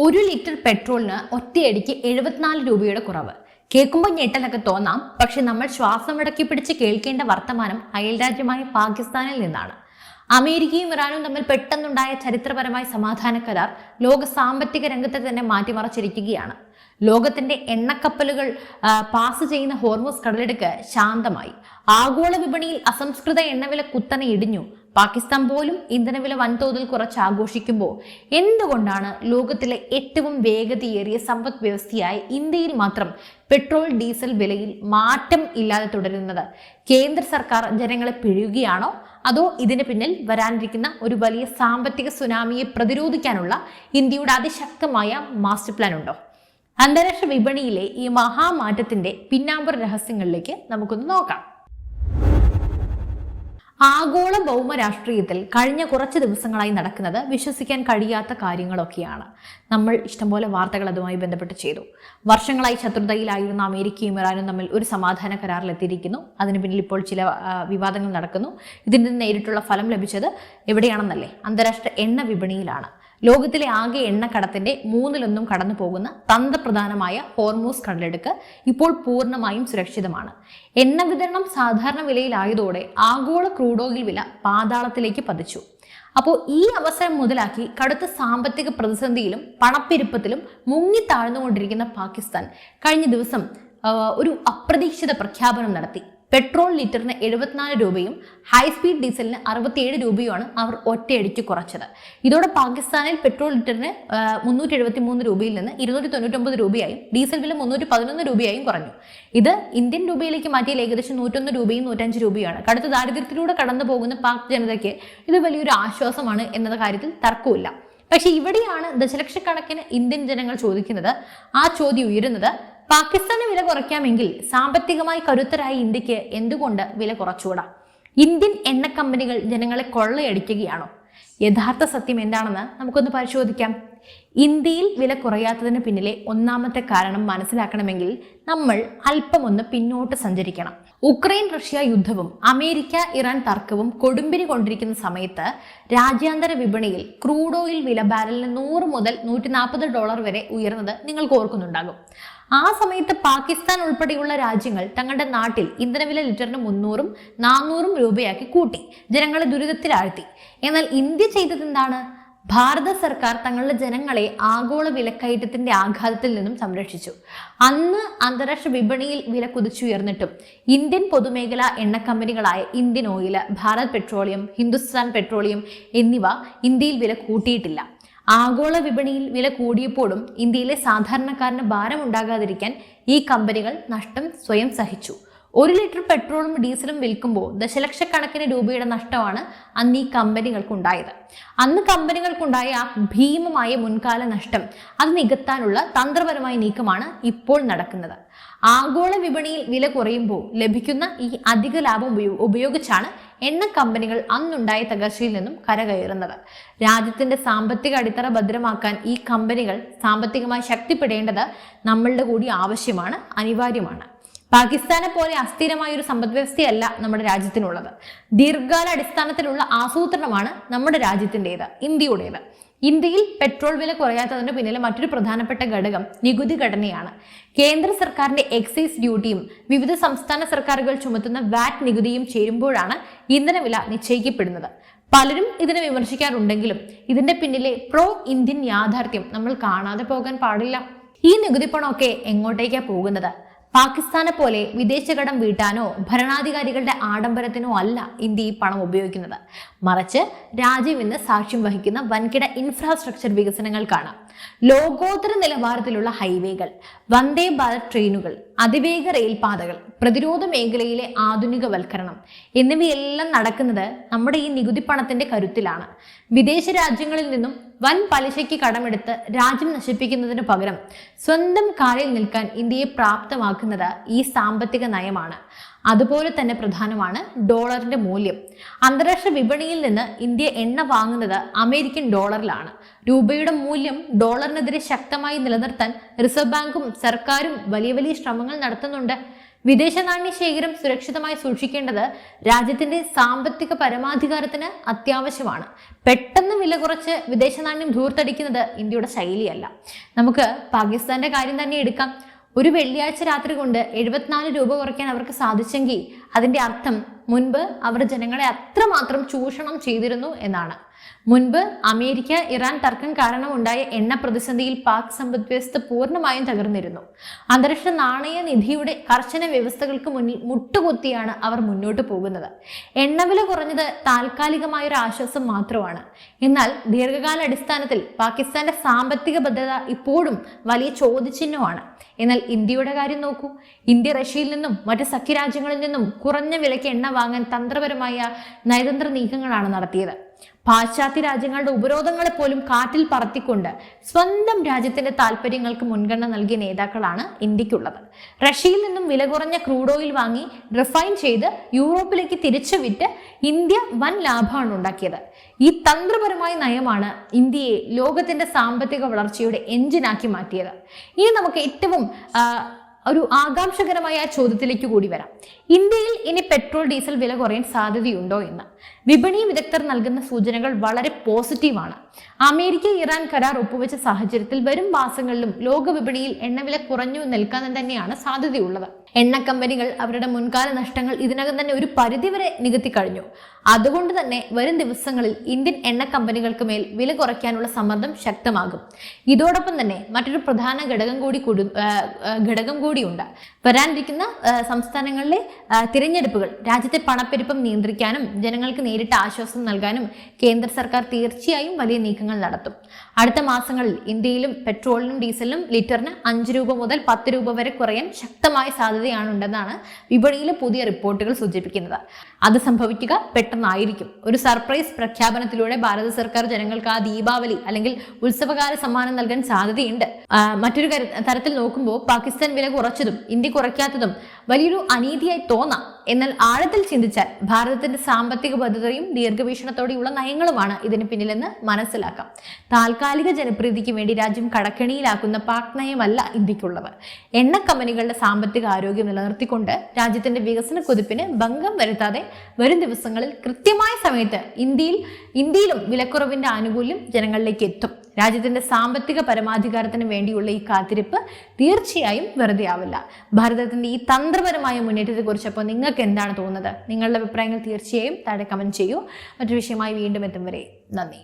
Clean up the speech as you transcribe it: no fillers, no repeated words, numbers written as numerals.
1 litre പെട്രോളിന് ഒറ്റയടിക്ക് 74 രൂപയുടെ കുറവ്. കേൾക്കുമ്പോൾ ഞെട്ടലൊക്കെ തോന്നാം. പക്ഷെ നമ്മൾ ശ്വാസമടക്കി പിടിച്ച് കേൾക്കേണ്ട വർത്തമാനം അയൽരാജ്യമായ പാകിസ്ഥാനിൽ നിന്നാണ്. അമേരിക്കയും ഇറാനും തമ്മിൽ പെട്ടെന്നുണ്ടായ ചരിത്രപരമായ സമാധാന കരാർ ലോക സാമ്പത്തിക രംഗത്തെ തന്നെ മാറ്റിമറിച്ചിരിക്കുകയാണ്. ലോകത്തിന്റെ എണ്ണക്കപ്പലുകൾ പാസ് ചെയ്യുന്ന ഹോർമൂസ് കടലിടുക്ക് ശാന്തമായി. ആഗോള വിപണിയിൽ അസംസ്കൃത എണ്ണവില കുത്തനെ ഇടിഞ്ഞു. പാകിസ്ഥാൻ പോലും ഇന്ധനവില വൻതോതിൽ കുറച്ച് ആഘോഷിക്കുമ്പോൾ എന്തുകൊണ്ടാണ് ലോകത്തിലെ ഏറ്റവും വേഗതയേറിയ സമ്പദ് വ്യവസ്ഥയായ ഇന്ത്യയിൽ മാത്രം പെട്രോൾ ഡീസൽ വിലയിൽ മാറ്റം ഇല്ലാതെ തുടരുന്നത്? കേന്ദ്ര സർക്കാർ ജനങ്ങളെ പിഴിയുകയാണോ, അതോ ഇതിന് പിന്നിൽ വരാനിരിക്കുന്ന ഒരു വലിയ സാമ്പത്തിക സുനാമിയെ പ്രതിരോധിക്കാനുള്ള ഇന്ത്യയുടെ അതിശക്തമായ മാസ്റ്റർ പ്ലാൻ ഉണ്ടോ? അന്താരാഷ്ട്ര വിപണിയിലെ ഈ മഹാമാറ്റത്തിന്റെ പിന്നാമ്പുറ രഹസ്യങ്ങളിലേക്ക് നമുക്കൊന്ന് നോക്കാം. ആഗോള ഭൗമരാഷ്ട്രീയത്തിൽ കഴിഞ്ഞ കുറച്ച് ദിവസങ്ങളായി നടക്കുന്നത് വിശ്വസിക്കാൻ കഴിയാത്ത കാര്യങ്ങളൊക്കെയാണ്. നമ്മൾ ഇഷ്ടംപോലെ വാർത്തകൾ അതുമായി ബന്ധപ്പെട്ട് ചെയ്തു. വർഷങ്ങളായി ശത്രുതയിലായിരുന്ന അമേരിക്കയും ഇറാനും തമ്മിൽ ഒരു സമാധാന കരാറിലെത്തിയിരിക്കുന്നു. അതിന് പിന്നിൽ ഇപ്പോൾ ചില വിവാദങ്ങൾ നടക്കുന്നു. ഇതിന് നേരിട്ടുള്ള ഫലം ലഭിച്ചത് എവിടെയാണെന്നല്ലേ? അന്താരാഷ്ട്ര എണ്ണ വിപണിയിലാണ്. ലോകത്തിലെ ആകെ എണ്ണക്കടത്തിന്റെ 1/3 കടന്നു പോകുന്ന തന്ത്രപ്രധാനമായ ഹോർമൂസ് കടലിടുക്ക് ഇപ്പോൾ പൂർണ്ണമായും സുരക്ഷിതമാണ്. എണ്ണ വിതരണം സാധാരണ വിലയിലായതോടെ ആഗോള ക്രൂഡ് ഓയിൽ വില പാതാളത്തിലേക്ക് പതിച്ചു. അപ്പോൾ ഈ അവസരം മുതലാക്കി കടുത്ത സാമ്പത്തിക പ്രതിസന്ധിയിലും പണപ്പെരുപ്പത്തിലും മുങ്ങിത്താഴ്ന്നുകൊണ്ടിരിക്കുന്ന പാകിസ്ഥാൻ കഴിഞ്ഞ ദിവസം ഒരു അപ്രതീക്ഷിത പ്രഖ്യാപനം നടത്തി. പെട്രോൾ ലിറ്ററിന് 74 രൂപയും ഹൈസ്പീഡ് ഡീസലിന് 67 രൂപയുമാണ് അവർ ഒറ്റയടിക്ക് കുറച്ചത്. ഇതോടെ പാകിസ്ഥാനിൽ പെട്രോൾ ലിറ്ററിന് 373 രൂപയിൽ നിന്ന് 299 രൂപയായും ഡീസൽ വില 311 രൂപയായും കുറഞ്ഞു. ഇത് ഇന്ത്യൻ രൂപയിലേക്ക് മാറ്റിയാൽ ഏകദേശം 101 രൂപയും 105 രൂപയാണ്. കടുത്ത ദാരിദ്ര്യത്തിലൂടെ കടന്നു പോകുന്ന പാക് ജനതയ്ക്ക് ഇത് വലിയൊരു ആശ്വാസമാണ് എന്ന കാര്യത്തിൽ തർക്കമില്ല. പക്ഷെ ഇവിടെയാണ് ദശലക്ഷക്കണക്കിന് ഇന്ത്യൻ ജനങ്ങൾ ചോദിക്കുന്നത്. ആ ചോദ്യം ഉയരുന്നത്, പാകിസ്ഥാന് വില കുറയ്ക്കാമെങ്കിൽ സാമ്പത്തികമായി കരുത്തരായ ഇന്ത്യക്ക് എന്തുകൊണ്ട് വില കുറച്ചുകൂടാ? ഇന്ത്യൻ എണ്ണ കമ്പനികൾ ജനങ്ങളെ കൊള്ളയടിക്കുകയാണോ? യഥാർത്ഥ സത്യം എന്താണെന്ന് നമുക്കൊന്ന് പരിശോധിക്കാം. ഇന്ത്യയിൽ വില കുറയാത്തതിന് പിന്നിലെ ഒന്നാമത്തെ കാരണം മനസ്സിലാക്കണമെങ്കിൽ നമ്മൾ അല്പമൊന്ന് പിന്നോട്ട് സഞ്ചരിക്കണം. ഉക്രൈൻ റഷ്യ യുദ്ധവും അമേരിക്ക ഇറാൻ തർക്കവും കൊടുമ്പിരി കൊണ്ടിരിക്കുന്ന സമയത്ത് രാജ്യാന്തര വിപണിയിൽ ക്രൂഡ് ഓയിൽ വില ബാരലിന് 100 മുതൽ $140 വരെ ഉയർന്നത് നിങ്ങൾക്ക് ഓർക്കുന്നുണ്ടാകും. ആ സമയത്ത് പാകിസ്ഥാൻ ഉൾപ്പെടെയുള്ള രാജ്യങ്ങൾ തങ്ങളുടെ നാട്ടിൽ ഇന്ധനവില ലിറ്ററിന് 300ഉം 400ഉം രൂപയാക്കി കൂട്ടി ജനങ്ങളെ ദുരിതത്തിലാഴ്ത്തി. എന്നാൽ ഇന്ത്യ ചെയ്തത് എന്താണ്? ഭാരത സർക്കാർ തങ്ങളുടെ ജനങ്ങളെ ആഗോള വിലക്കയറ്റത്തിന്റെ ആഘാതത്തിൽ നിന്നും സംരക്ഷിച്ചു. അന്ന് അന്താരാഷ്ട്ര വിപണിയിൽ വില കുതിച്ചുയർന്നിട്ടും ഇന്ത്യൻ പൊതുമേഖലാ എണ്ണ കമ്പനികളായ Indian Oil, Bharat Petroleum, Hindustan Petroleum എന്നിവ ഇന്ത്യയിൽ വില കൂട്ടിയിട്ടില്ല. ആഗോള വിപണിയിൽ വില കൂടിയപ്പോഴും ഇന്ത്യയിലെ സാധാരണക്കാരന് ഭാരമുണ്ടാകാതിരിക്കാൻ ഈ കമ്പനികൾ നഷ്ടം സ്വയം സഹിച്ചു. 1 ലിറ്റർ പെട്രോളും ഡീസലും വിൽക്കുമ്പോൾ ദശലക്ഷക്കണക്കിന് രൂപയുടെ നഷ്ടമാണ് അന്ന് ഈ കമ്പനികൾക്കുണ്ടായത്. അന്ന് കമ്പനികൾക്കുണ്ടായ ആ ഭീമമായ മുൻകാല നഷ്ടം അത് നികത്താനുള്ള തന്ത്രപരമായ നീക്കമാണ് ഇപ്പോൾ നടക്കുന്നത്. ആഗോള വിപണിയിൽ വില കുറയുമ്പോൾ ലഭിക്കുന്ന ഈ അധിക ലാഭം ഉപയോഗിച്ചാണ് എണ്ണ കമ്പനികൾ അന്നുണ്ടായ തകർച്ചയിൽ നിന്നും കരകയറുന്നത്. രാജ്യത്തിന്റെ സാമ്പത്തിക അടിത്തറ ഭദ്രമാക്കാൻ ഈ കമ്പനികൾ സാമ്പത്തികമായി ശക്തിപ്പെടേണ്ടത് നമ്മളുടെ കൂടി ആവശ്യമാണ്, അനിവാര്യമാണ്. പാകിസ്ഥാനെ പോലെ അസ്ഥിരമായ ഒരു സമ്പദ് വ്യവസ്ഥയല്ല നമ്മുടെ രാജ്യത്തിനുള്ളത്. ദീർഘകാല അടിസ്ഥാനത്തിലുള്ള ആസൂത്രണമാണ് നമ്മുടെ രാജ്യത്തിൻ്റെത്, ഇന്ത്യയുടേത്. ഇന്ത്യയിൽ പെട്രോൾ വില കുറയാത്തതിന് പിന്നിലെ മറ്റൊരു പ്രധാനപ്പെട്ട ഘടകം നികുതി ഘടനയാണ്. കേന്ദ്ര സർക്കാരിന്റെ എക്സൈസ് ഡ്യൂട്ടിയും വിവിധ സംസ്ഥാന സർക്കാരുകൾ ചുമത്തുന്ന വാറ്റ് നികുതിയും ചേരുമ്പോഴാണ് ഇന്ധനവില നിശ്ചയിക്കപ്പെടുന്നത്. പലരും ഇതിനെ വിമർശിക്കാറുണ്ടെങ്കിലും ഇതിന്റെ പിന്നിലെ പ്രോ ഇന്ത്യൻ യാഥാർത്ഥ്യം നമ്മൾ കാണാതെ പോകാൻ പാടില്ല. ഈ നികുതി പണമൊക്കെ എങ്ങോട്ടേക്കാണ് പോകുന്നത്? പാകിസ്ഥാനെ പോലെ വിദേശ കടം വീട്ടാനോ ഭരണാധികാരികളുടെ ആഡംബരത്തിനോ അല്ല ഇന്ത്യ ഈ പണം ഉപയോഗിക്കുന്നത്. മറിച്ച് രാജ്യം ഇന്ന് സാക്ഷ്യം വഹിക്കുന്ന വൻകിട ഇൻഫ്രാസ്ട്രക്ചർ വികസനങ്ങൾക്കാണ്. ലോകോത്തര നിലവാരത്തിലുള്ള ഹൈവേകൾ, വന്ദേ ഭാരത് ട്രെയിനുകൾ, അതിവേഗ റെയിൽപാതകൾ, പ്രതിരോധ മേഖലയിലെ ആധുനികവൽക്കരണം എന്നിവയെല്ലാം നടക്കുന്നത് നമ്മുടെ ഈ നികുതി പണത്തിന്റെ കരുത്തിലാണ്. വിദേശ രാജ്യങ്ങളിൽ നിന്നും വൻ പലിശയ്ക്ക് കടമെടുത്ത് രാജ്യം നശിപ്പിക്കുന്നതിന് പകരം സ്വന്തം കാലിൽ നിൽക്കാൻ ഇന്ത്യയെ പ്രാപ്തമാക്കുന്നത് ഈ സാമ്പത്തിക നയമാണ്. അതുപോലെ തന്നെ പ്രധാനമാണ് ഡോളറിന്റെ മൂല്യം. അന്താരാഷ്ട്ര വിപണിയിൽ നിന്ന് ഇന്ത്യ എണ്ണ വാങ്ങുന്നത് അമേരിക്കൻ ഡോളറിലാണ്. രൂപയുടെ മൂല്യം ഡോളറിനെതിരെ ശക്തമായി നിലനിർത്താൻ റിസർവ് ബാങ്കും സർക്കാരും വലിയ ശ്രമങ്ങൾ നടത്തുന്നുണ്ട്. വിദേശ നാണ്യ ശേഖരം സുരക്ഷിതമായി സൂക്ഷിക്കേണ്ടത് രാജ്യത്തിന്റെ സാമ്പത്തിക പരമാധികാരത്തിന് അത്യാവശ്യമാണ്. പെട്ടെന്ന് വില കുറച്ച് വിദേശ നാണ്യം ധൂർത്തടിക്കുന്നത് ഇന്ത്യയുടെ ശൈലിയല്ല. നമുക്ക് പാകിസ്ഥാന്റെ കാര്യം തന്നെ എടുക്കാം. ഒരു വെള്ളിയാഴ്ച രാത്രി കൊണ്ട് 74 രൂപ കുറയ്ക്കാൻ അവർക്ക് സാധിച്ചെങ്കിൽ അതിന്റെ അർത്ഥം മുൻപ് അവർ ജനങ്ങളെ അത്രമാത്രം ചൂഷണം ചെയ്തിരുന്നു എന്നാണ്. മുൻപ് അമേരിക്ക ഇറാൻ തർക്കം കാരണമുണ്ടായ എണ്ണ പ്രതിസന്ധിയിൽ പാക് സമ്പദ് വ്യവസ്ഥ പൂർണ്ണമായും തകർന്നിരുന്നു. അന്താരാഷ്ട്ര നാണയ നിധിയുടെ കർശന വ്യവസ്ഥകൾക്ക് മുന്നിൽ മുട്ടുകുത്തിയാണ് അവർ മുന്നോട്ട് പോകുന്നത്. എണ്ണവില കുറഞ്ഞത് താൽക്കാലികമായ ഒരു ആശ്വാസം മാത്രമാണ്. എന്നാൽ ദീർഘകാല അടിസ്ഥാനത്തിൽ പാകിസ്ഥാന്റെ സാമ്പത്തിക ഭദ്രത ഇപ്പോഴും വലിയ ചോദ്യചിഹ്നമാണ്. എന്നാൽ ഇന്ത്യയുടെ കാര്യം നോക്കൂ. ഇന്ത്യ റഷ്യയിൽ നിന്നും മറ്റ് സഖ്യരാജ്യങ്ങളിൽ നിന്നും കുറഞ്ഞ വിലയ്ക്ക് എണ്ണ വാങ്ങാൻ തന്ത്രപരമായ നയതന്ത്ര നീക്കങ്ങളാണ് നടത്തിയത്. പാശ്ചാത്യ രാജ്യങ്ങളുടെ ഉപരോധങ്ങളെ പോലും കാറ്റിൽ പറത്തിക്കൊണ്ട് സ്വന്തം രാജ്യത്തിന്റെ താല്പര്യങ്ങൾക്ക് മുൻഗണന നൽകിയ നേതാക്കളാണ് ഇന്ത്യക്കുള്ളത്. റഷ്യയിൽ നിന്നും വില കുറഞ്ഞ ക്രൂഡ് ഓയിൽ വാങ്ങി റിഫൈൻ ചെയ്ത് യൂറോപ്പിലേക്ക് തിരിച്ചു വിറ്റ് ഇന്ത്യ വൻ ലാഭമാണ് ഉണ്ടാക്കിയത്. ഈ തന്ത്രപരമായ നയമാണ് ഇന്ത്യയെ ലോകത്തിന്റെ സാമ്പത്തിക വളർച്ചയുടെ എഞ്ചിനാക്കി മാറ്റിയത്. ഇനി നമുക്ക് ഏറ്റവും ഒരു ആകാംക്ഷകരമായ ചോദ്യത്തിലേക്ക് കൂടി വരാം. ഇന്ത്യയിൽ ഇനി പെട്രോൾ ഡീസൽ വില കുറയാൻ സാധ്യതയുണ്ടോ എന്ന്. വിപണി വിദഗ്ധർ നൽകുന്ന സൂചനകൾ വളരെ പോസിറ്റീവാണ്. അമേരിക്ക ഇറാൻ കരാർ ഒപ്പുവെച്ച സാഹചര്യത്തിൽ വരും മാസങ്ങളിലും ലോക വിപണിയിൽ എണ്ണവില കുറഞ്ഞു നിൽക്കാൻ തന്നെയാണ് സാധ്യതയുള്ളത്. എണ്ണ കമ്പനികൾ അവരുടെ മുൻകാല നഷ്ടങ്ങൾ ഇതിനകം തന്നെ ഒരു പരിധിവരെ നികത്തി കഴിഞ്ഞു. അതുകൊണ്ട് തന്നെ വരും ദിവസങ്ങളിൽ ഇന്ത്യൻ എണ്ണ കമ്പനികൾക്ക് മേൽ വില കുറയ്ക്കാനുള്ള സമ്മർദ്ദം ശക്തമാകും. ഇതോടൊപ്പം തന്നെ മറ്റൊരു പ്രധാന ഘടകം കൂടിയുണ്ട്. വരാനിരിക്കുന്ന സംസ്ഥാനങ്ങളിലെ തിരഞ്ഞെടുപ്പുകൾ രാജ്യത്തെ പണപ്പെരുപ്പം നിയന്ത്രിക്കാനും ജനങ്ങൾക്ക് നേരിട്ട് ആശ്വാസം നൽകാനും കേന്ദ്ര സർക്കാർ തീർച്ചയായും വലിയ നീക്കങ്ങൾ നടത്തും. അടുത്ത മാസങ്ങളിൽ ഇന്ത്യയിലും പെട്രോളിനും ഡീസലിനും ലിറ്ററിന് 5 രൂപ മുതൽ 10 രൂപ വരെ കുറയാൻ ശക്തമായ സാധ്യതയാണുണ്ടെന്നാണ് വിപണിയിലെ പുതിയ റിപ്പോർട്ടുകൾ സൂചിപ്പിക്കുന്നത്. അത് സംഭവിക്കുക പെട്ടെന്നായിരിക്കും. ഒരു സർപ്രൈസ് പ്രഖ്യാപനത്തിലൂടെ ഭാരത സർക്കാർ ജനങ്ങൾക്ക് ആ ദീപാവലി അല്ലെങ്കിൽ ഉത്സവകാല സമ്മാനം നൽകാൻ സാധ്യതയുണ്ട്. മറ്റൊരു തരത്തിൽ നോക്കുമ്പോൾ പാകിസ്ഥാൻ വില കുറച്ചതും ഇന്ത്യ കുറയ്ക്കാത്തതും വലിയൊരു അനീതിയായി തോന്നാം. എന്നാൽ ആഴത്തിൽ ചിന്തിച്ചാൽ ഭാരതത്തിന്റെ സാമ്പത്തിക ഭദ്രതയും ദീർഘവീക്ഷണത്തോടെയുള്ള നയങ്ങളുമാണ് ഇതിന് പിന്നിലെന്ന് മനസ്സിലാക്കാം. താൽക്കാലിക ജനപ്രീതിക്ക് വേണ്ടി രാജ്യം കടക്കെണിയിലാക്കുന്ന പാക് നയമല്ല ഇന്ത്യക്കുള്ളത്. എണ്ണ കമ്പനികളുടെ സാമ്പത്തിക ആരോഗ്യം നിലനിർത്തിക്കൊണ്ട് രാജ്യത്തിന്റെ വികസന കുതിപ്പിന് ഭംഗം വരുത്താതെ വരും ദിവസങ്ങളിൽ കൃത്യമായ സമയത്ത് ഇന്ത്യയിലും വിലക്കുറവിന്റെ ആനുകൂല്യം ജനങ്ങളിലേക്ക് എത്തും. രാജ്യത്തിന്റെ സാമ്പത്തിക പരമാധികാരത്തിന് വേണ്ടിയുള്ള ഈ കാത്തിരിപ്പ് തീർച്ചയായും വെറുതെ ആവില്ല. ഭാരതത്തിന്റെ ഈ തന്ത്രപരമായ മുന്നേറ്റത്തെ കുറിച്ചപ്പോൾ നിങ്ങൾക്ക് എന്താണ് തോന്നുന്നത്? നിങ്ങളുടെ അഭിപ്രായങ്ങൾ തീർച്ചയായും താഴെ കമന്റ് ചെയ്യൂ. മറ്റൊരു വിഷയമായി വീണ്ടും എത്തും വരെ നന്ദി.